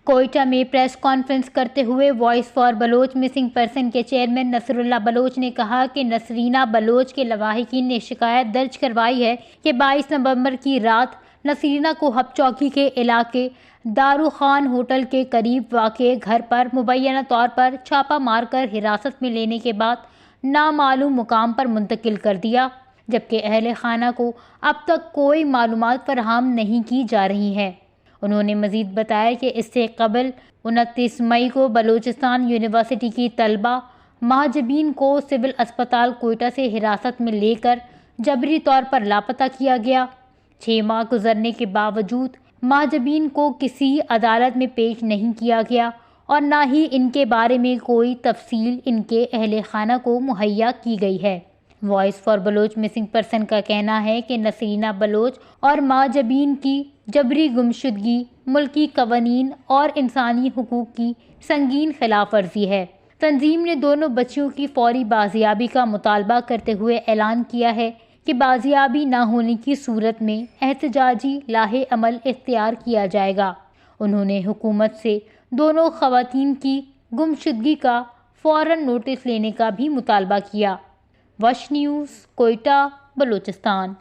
کوئٹہ میں press conference کرتے ہوئے voice for Baloch missing person کے چیئرمین نصر اللہ بلوچ نے کہا کہ نسرینہ بلوچ کے لواحقین نے شکایت درج کروائی ہے کہ 22 نومبر کی رات نسرینہ کو ہب چوکی کے علاقے دارو-خان ہوٹل کے قریب واقع گھر پر مبینہ طور پر چھاپہ مار کر حراست میں لینے کے بعد نامعلوم مقام پر منتقل کر دیا، جبکہ اہل خانہ کو اب تک کوئی معلومات فراہم نہیں کی جا رہی ہیں۔ انہوں نے مزید بتایا کہ اس سے قبل 29 مئی کو بلوچستان یونیورسٹی کی طلبہ مہاجبین کو سول اسپتال کوئٹہ سے حراست میں لے کر جبری طور پر لاپتہ کیا گیا۔ 6 ماہ گزرنے کے باوجود مہاجبین کو کسی عدالت میں پیش نہیں کیا گیا اور نہ ہی ان کے بارے میں کوئی تفصیل ان کے اہل خانہ کو مہیا کی گئی ہے۔ Voice for Baloch missing person کا کہنا ہے کہ نسرینہ بلوچ اور مہاجبین کی جبری گمشدگی ملکی قوانین اور انسانی حقوق کی سنگین خلاف ورزی ہے۔ تنظیم نے دونوں بچیوں کی فوری بازیابی کا مطالبہ کرتے ہوئے اعلان کیا ہے کہ بازیابی نہ ہونے کی صورت میں احتجاجی لاہ عمل اختیار کیا جائے گا۔ انہوں نے حکومت سے دونوں خواتین کی گمشدگی کا فوراً نوٹس لینے کا بھی مطالبہ کیا۔ وش نیوز، کوئٹہ، بلوچستان۔